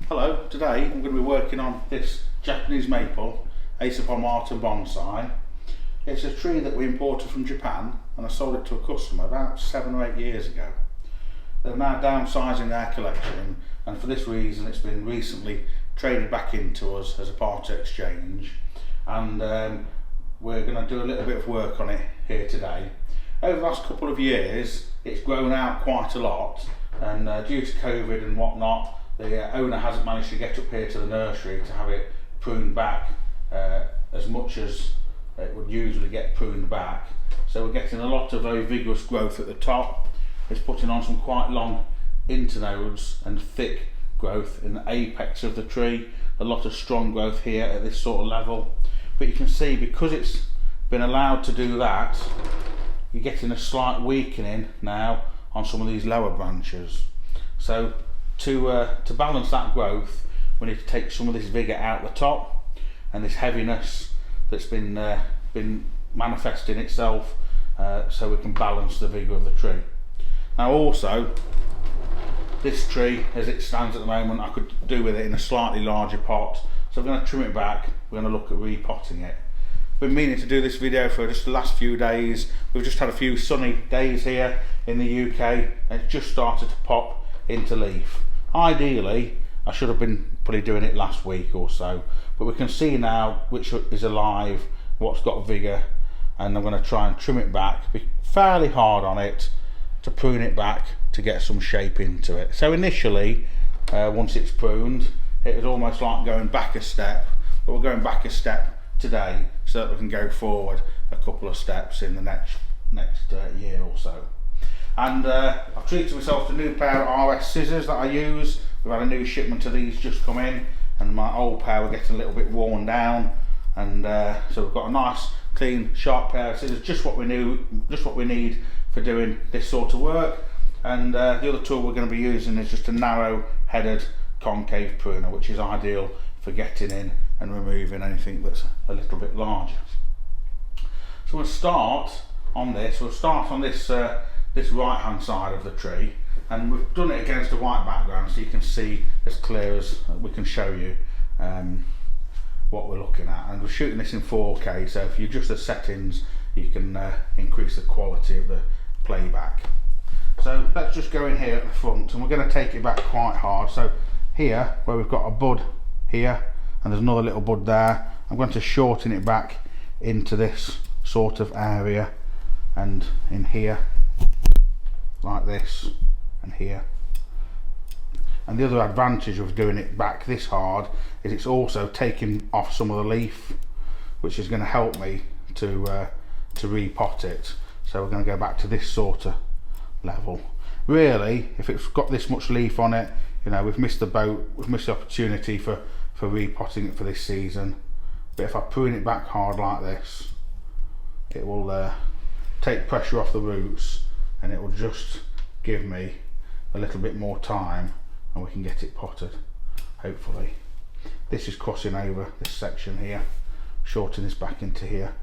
Hello, today I'm going to be working on this Japanese maple, Repotting Bonsai. It's a tree that we imported from Japan and I sold it to a customer about 7 or 8 years ago. They're now downsizing their collection, and for this reason it's been recently traded back into us as a part exchange, and we're going to do a little bit of work on it here today. Over the last couple of years it's grown out quite a lot, and due to COVID and whatnot, the owner hasn't managed to get up here to the nursery to have it pruned back as much as it would usually get pruned back. So we're getting a lot of very vigorous growth at the top. It's putting on some quite long internodes and thick growth in the apex of the tree. A lot of strong growth here at this sort of level. But you can see, because it's been allowed to do that, you're getting a slight weakening now on some of these lower branches. So to balance that growth, we need to take some of this vigour out the top and this heaviness that's been manifesting itself, so we can balance the vigour of the tree. Now also, this tree as it stands at the moment, I could do with it in a slightly larger pot, so I'm going to trim it back. We're going to look at repotting it. Been meaning to do this video for just the last few days. We've just had a few sunny days here in the UK and it's just started to pop into leaf. Ideally I should have been probably doing it last week or so, but we can see now which is alive, what's got vigour, and I'm going to try and trim it back, be fairly hard on it to prune it back to get some shape into it. So initially, once it's pruned, it was almost like going back a step, but we're going back a step today so that we can go forward a couple of steps in the next year or so. And I've treated myself to a new pair of RS scissors that I use. We've had a new shipment of these just come in, and my old pair were getting a little bit worn down, and so we've got a nice clean sharp pair of scissors, just what we need for doing this sort of work. And the other tool we're going to be using is just a narrow headed concave pruner, which is ideal for getting in and removing anything that's a little bit larger. So we'll start on this. We'll start on this this right hand side of the tree, and we've done it against a white background so you can see as clear as we can show you what we're looking at. And we're shooting this in 4K, so if you adjust the settings you can increase the quality of the playback. So let's just go in here at the front, and we're going to take it back quite hard. So here, where we've got a bud here and there's another little bud there, I'm going to shorten it back into this sort of area, and in here like this, and here. And the other advantage of doing it back this hard is it's also taking off some of the leaf, which is going to help me to repot it. So we're going to go back to this sort of level. Really, if it's got this much leaf on it, you know, we've missed the boat, we've missed the opportunity for repotting it for this season. But if I prune it back hard like this, it will take pressure off the roots, and it will just give me a little bit more time and we can get it potted, hopefully. This is crossing over this section here, shorten this back into here.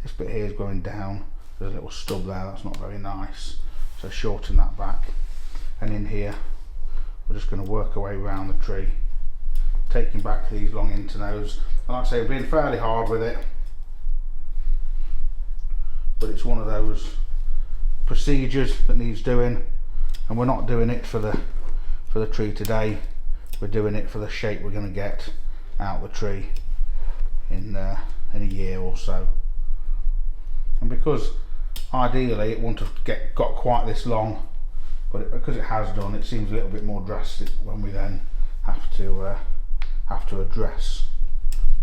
This bit here is going down, there's a little stub there, that's not very nice, so shorten that back. And in here we're just going to work our way around the tree, taking back these long internodes. And like I say, we've been fairly hard with it, but it's one of those procedures that needs doing, and we're not doing it for the tree today, we're doing it for the shape we're going to get out the tree in a year or so. And because ideally it wouldn't have got quite this long, but because it has done, it seems a little bit more drastic when we then have to address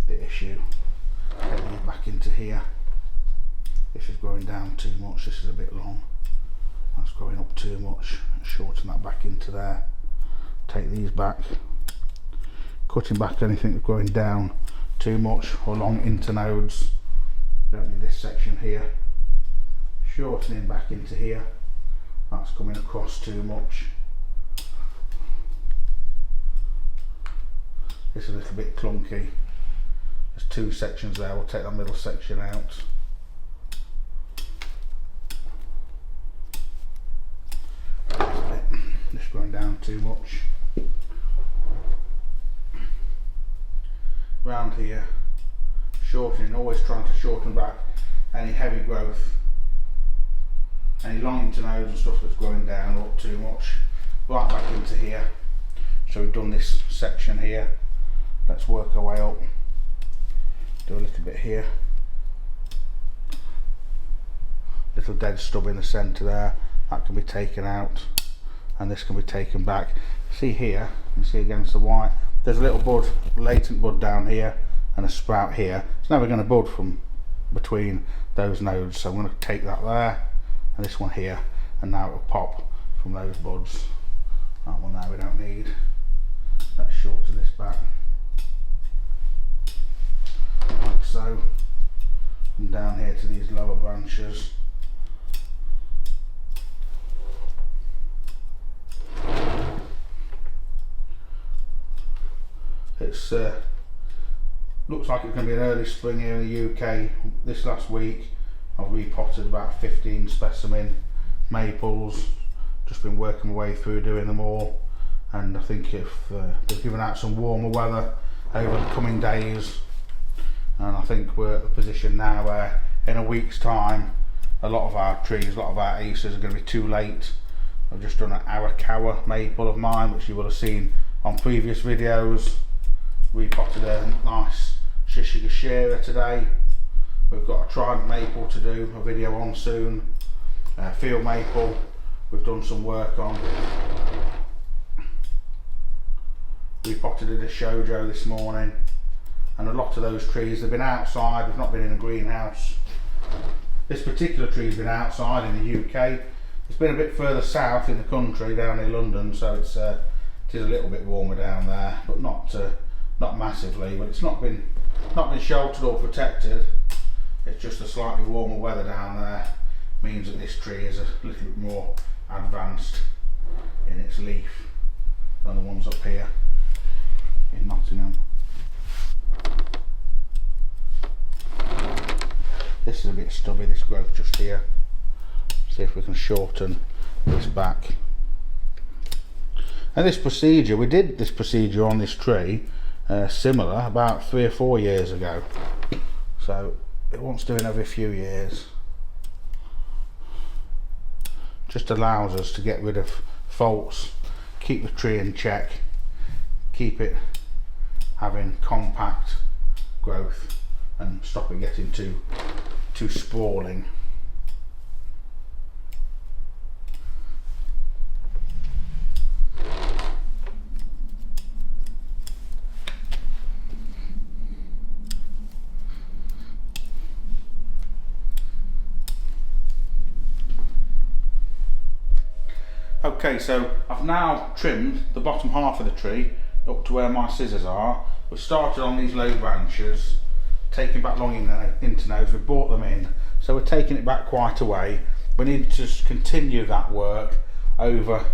the issue. Get these back into here. This is going down too much, this is a bit long. That's going up too much. Shorten that back into there. Take these back. Cutting back anything that's going down too much or long internodes. Don't need this section here. Shortening back into here. That's coming across too much. This is a little bit clunky. There's two sections there, we'll take that middle section out. This going down too much. around here, shortening, always trying to shorten back any heavy growth, any long internodes and stuff that's growing down or up too much, right back into here. So we've done this section here. Let's work our way up. Do a little bit here. Little dead stub in the centre there. That can be taken out, and this can be taken back. See here, you see against the white, there's a little bud, latent bud down here, and a sprout here. It's never going to bud from between those nodes, so I'm going to take that there, and this one here, and now it'll pop from those buds. That one there we don't need. Let's shorten this back, like so, and down here to these lower branches. It's looks like it's going to be an early spring here in the UK. This last week I've repotted about 15 specimen maples, just been working my way through doing them all, and I think if they've given out some warmer weather over the coming days, and I think we're at a position now where in a week's time a lot of our trees, a lot of our acers are going to be too late. I've just done an Arakawa maple of mine, which you will have seen on previous videos. Repotted a nice Shishigashira today. We've got a trident maple to do a video on soon. Field maple we've done some work on. Repotted a Shoujo this morning, and a lot of those trees have been outside, they've not been in a greenhouse. This particular tree's been outside in the UK. It's been a bit further south in the country, down near London, so it is a little bit warmer down there, but not massively. But it's not been sheltered or protected. It's just a slightly warmer weather down there means that this tree is a little bit more advanced in its leaf than the ones up here in Nottingham. This is a bit stubby, this growth just here. See if we can shorten this back. And this procedure, we did this procedure on this tree similar about 3 or 4 years ago, so it wants doing every few years. Just allows us to get rid of faults, keep the tree in check, keep it having compact growth, and stop it getting too sprawling. Okay, so I've now trimmed the bottom half of the tree up to where my scissors are. We've started on these low branches, taking back long internodes, we've brought them in, so we're taking it back quite a way. We need to just continue that work over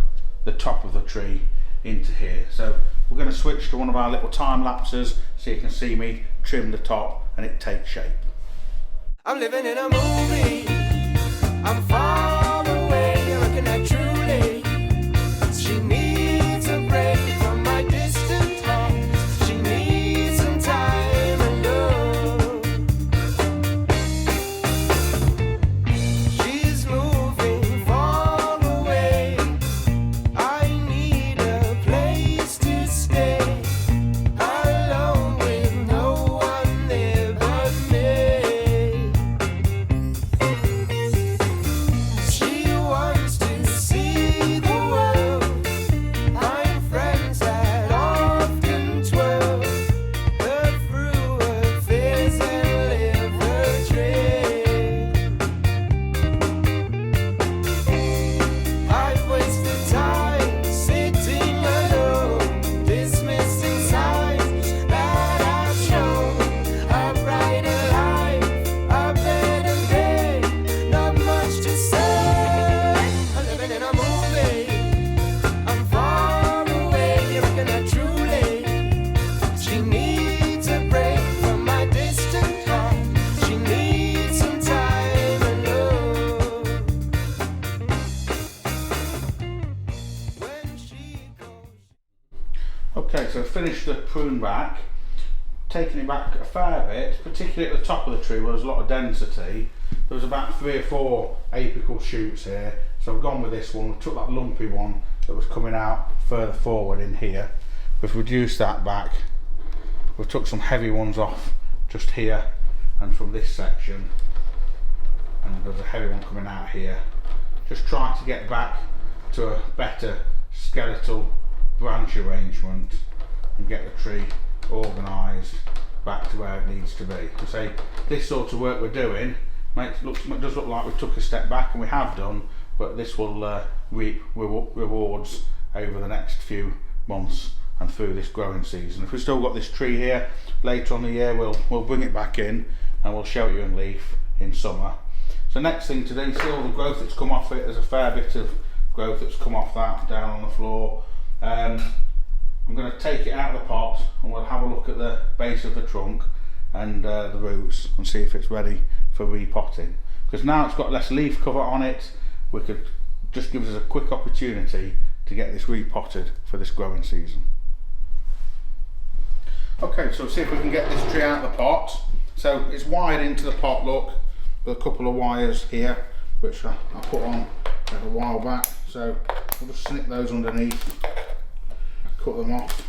the top of the tree into here. So we're going to switch to one of our little time lapses so you can see me trim the top and it takes shape. I'm living in a movie, I'm far away, looking at Julie. She needs a break from my distant heart. She needs some time alone. She's moving far away. I need a place to stay, alone with no one there but me. She wants to see the world, find friends that often twirl her through her fears and live her dream. I've wasted time sitting alone, dismissing signs that I've shown a brighter life, a better day, not much to say. I'm living in a movie, I'm far away, looking at Julie. She needs a break from my distant heart. She needs some time alone. When she goes. Okay, so finish the prune back, taken it back a fair bit, particularly at the top of the tree where there's a lot of density. There was about 3 or 4 apical shoots here, so I've gone with this one. We took that lumpy one that was coming out further forward in here. We've reduced that back. We've took some heavy ones off just here and from this section, and there's a heavy one coming out here. Just trying to get back to a better skeletal branch arrangement and get the tree organised back to where it needs to be. To say this sort of work we're doing does look like we took a step back, and we have done, but this will reap rewards over the next few months and through this growing season. If we've still got this tree here later on the year, we'll bring it back in and we'll show you in leaf in summer. So next thing to do, you see all the growth that's come off it. There's a fair bit of growth that's come off that down on the floor. I'm going to take it out of the pot and we'll have a look at the base of the trunk and the roots and see if it's ready for repotting. Because now it's got less leaf cover on it, we could just give us a quick opportunity to get this repotted for this growing season. Okay, so see if we can get this tree out of the pot. So it's wired into the pot, look, with a couple of wires here, which I put on a while back. So we'll just snip those underneath, cut them off.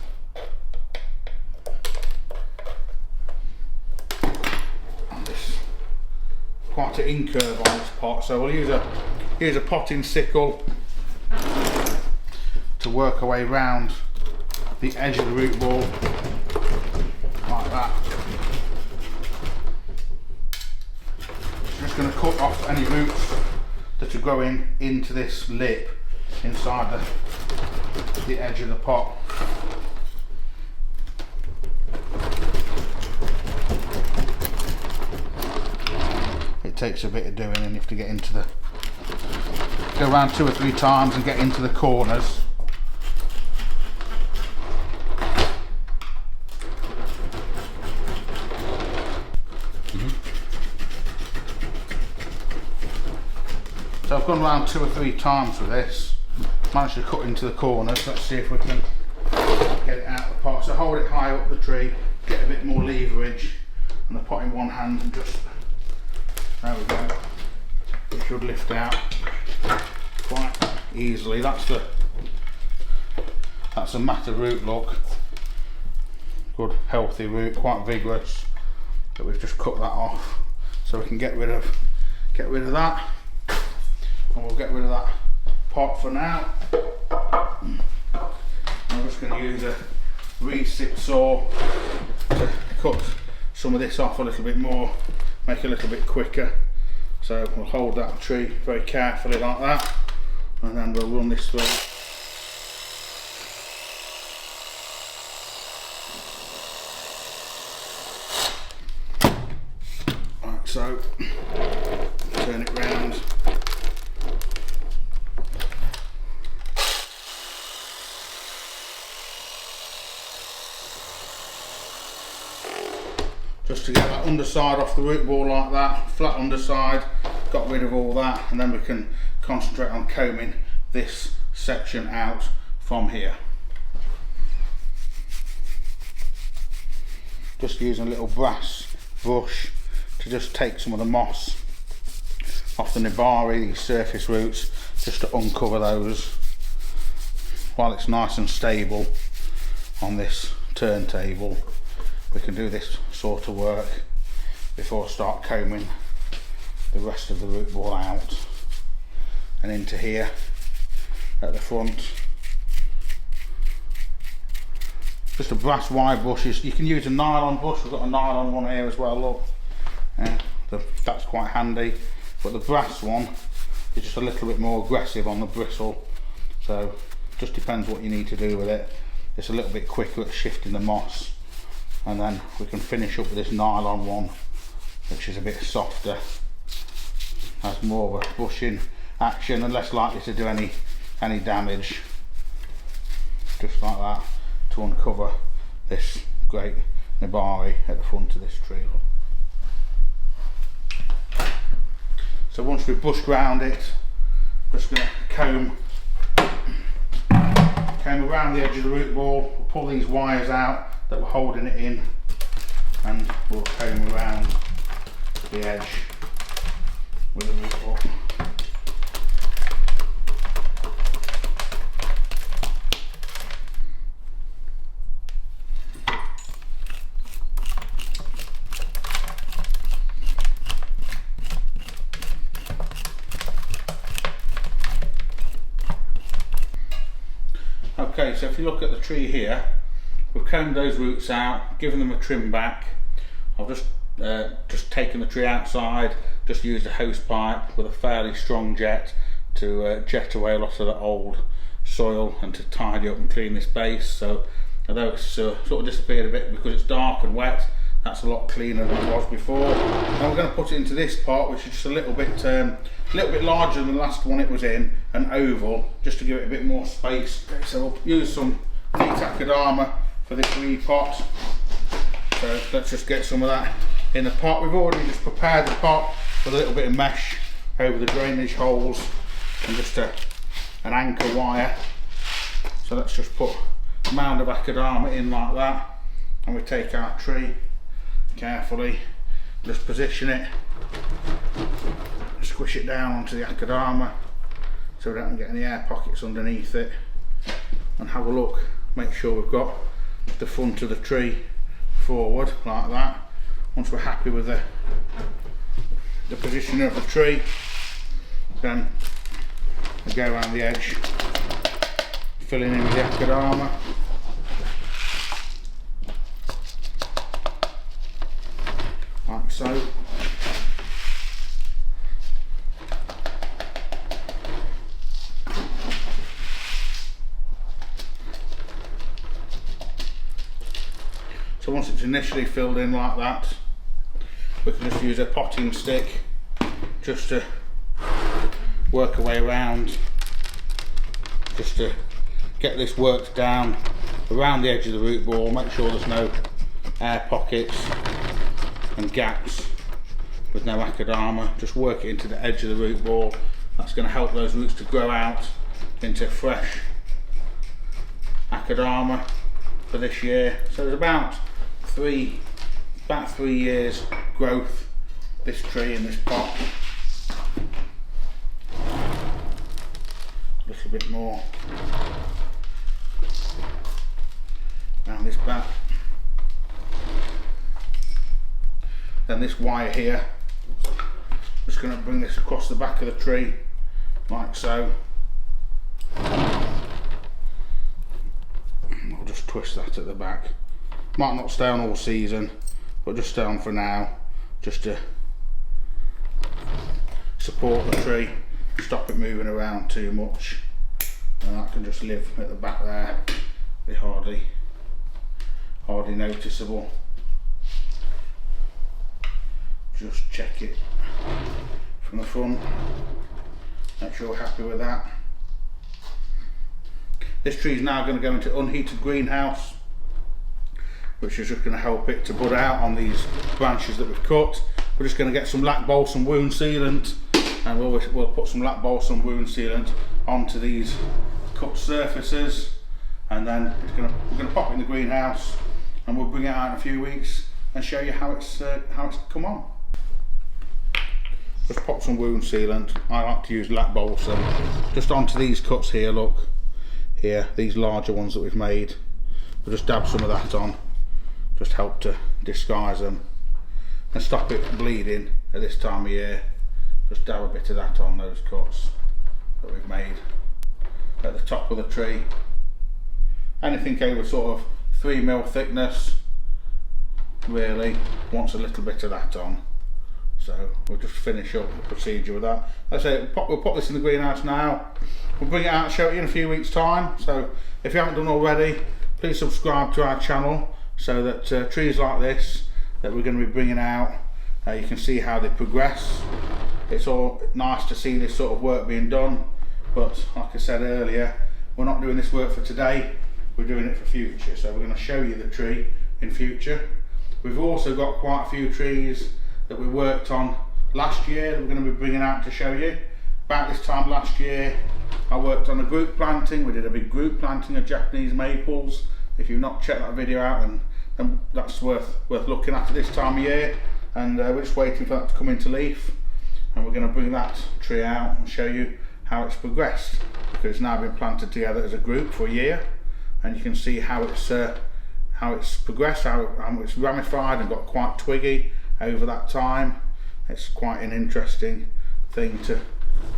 And this quite an incurve on this pot, so we'll use a potting sickle to work our way round the edge of the root ball like that. Just going to cut off any roots that are growing into this lip inside the edge of the pot. It takes a bit of doing, and you have to get into the, go around 2 or 3 times and get into the corners. So I've gone around 2 or 3 times with this, managed to cut into the corners. Let's see if we can get it out of the pot. So hold it high up the tree, get a bit more leverage, and the pot in one hand, and just, there we go. It should lift out quite easily. That's a matter root, look. Good healthy root, quite vigorous. But we've just cut that off, so we can get rid of that. And we'll get rid of that pot for now. I'm just going to use a recip saw to cut some of this off a little bit more, make it a little bit quicker. So we'll hold that tree very carefully like that, and then we'll run this through. Right, so turn it round. Just to get that underside off the root ball like that, flat underside, got rid of all that, and then we can concentrate on combing this section out from here. Just using a little brass brush to just take some of the moss off the nibari, these surface roots, just to uncover those while it's nice and stable on this turntable. We can do this sort of work before I start combing the rest of the root ball out. And into here at the front, just a brass wire brush. You can use a nylon brush. We've got a nylon one here as well, look. That's quite handy, but the brass one is just a little bit more aggressive on the bristle, so just depends what you need to do with it. It's a little bit quicker at shifting the moss. And then we can finish up with this nylon one, which is a bit softer, has more of a brushing action and less likely to do any damage. Just like that, to uncover this great nibari at the front of this tree. So once we've brushed around it, just going to comb around the edge of the root ball. We'll pull these wires out that were holding it in, and we'll comb around the edge with a root up. Okay, so if you look at the tree here, we've combed those roots out, given them a trim back. I've just taken the tree outside, just used a hose pipe with a fairly strong jet to jet away a lot of the old soil and to tidy up and clean this base. So although it's sort of disappeared a bit because it's dark and wet, that's a lot cleaner than it was before. Now we're going to put it into this pot, which is just a little bit larger than the last one it was in, an oval, just to give it a bit more space. Okay, so we'll use some neat akadama for this repot. So let's just get some of that in the pot. We've already just prepared the pot with a little bit of mesh over the drainage holes and just an anchor wire. So let's just put a mound of akadama in like that, and we take our tree carefully, just position it, squish it down onto the akadama so we don't get any air pockets underneath it, and have a look, make sure we've got the front of the tree forward like that. Once we're happy with the position of the tree, then we go around the edge, filling in with the akadama. Like so. So once it's initially filled in like that, we can just use a potting stick just to work our way around, just to get this worked down around the edge of the root ball, make sure there's no air pockets and gaps with no akadama. Just work it into the edge of the root ball. That's going to help those roots to grow out into fresh akadama for this year. So there's about 3 years growth this tree in this pot. A little bit more around this back. Then this wire here, just going to bring this across the back of the tree like so. I'll just twist that at the back. Might not stay on all season, but just stay on for now, just to support the tree, stop it moving around too much, and that can just live at the back there, be hardly noticeable. Just check it from the front, make sure we're happy with that. This tree is now going to go into unheated greenhouse, which is just going to help it to bud out on these branches that we've cut. We're just going to get some lac balsam wound sealant, and we'll put some lac balsam wound sealant onto these cut surfaces, and then we're going to pop it in the greenhouse, and we'll bring it out in a few weeks and show you how it's come on. Just pop some wound sealant. I like to use lac balsam just onto these cuts here. Look here, these larger ones that we've made. We'll just dab some of that on, just help to disguise them and stop it bleeding at this time of year. Just dab a bit of that on those cuts that we've made at the top of the tree. Anything over sort of 3 mm thickness really wants a little bit of that on. So we'll just finish up the procedure with that. Let's say we'll put this in the greenhouse now. We'll bring it out and show it in a few weeks' time. So if you haven't done already, please subscribe to our channel so that trees like this that we're going to be bringing out, you can see how they progress. It's all nice to see this sort of work being done, but like I said earlier, we're not doing this work for today, we're doing it for future. So we're going to show you the tree in future. We've also got quite a few trees that we worked on last year that we're going to be bringing out to show you. About this time last year I worked on a group planting. We did a big group planting of Japanese maples. If you've not checked that video out, then and that's worth looking at this time of year. And we're just waiting for that to come into leaf, and we're going to bring that tree out and show you how it's progressed, because it's now been planted together as a group for a year, and you can see how it's progressed, how it's ramified and got quite twiggy over that time. It's quite an interesting thing to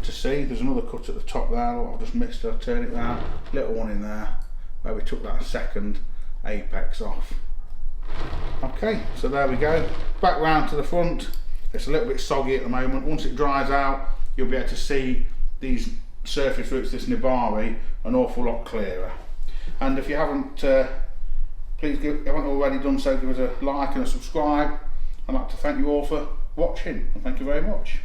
see. There's another cut at the top there, what I've just missed. I'll turn it round, little one in there where we took that second apex off. Okay, so there we go, back round to the front. It's a little bit soggy at the moment. Once it dries out, you'll be able to see these surface roots, this nibari, an awful lot clearer. And if you haven't, if you haven't already done so, give us a like and a subscribe. I'd like to thank you all for watching, and thank you very much.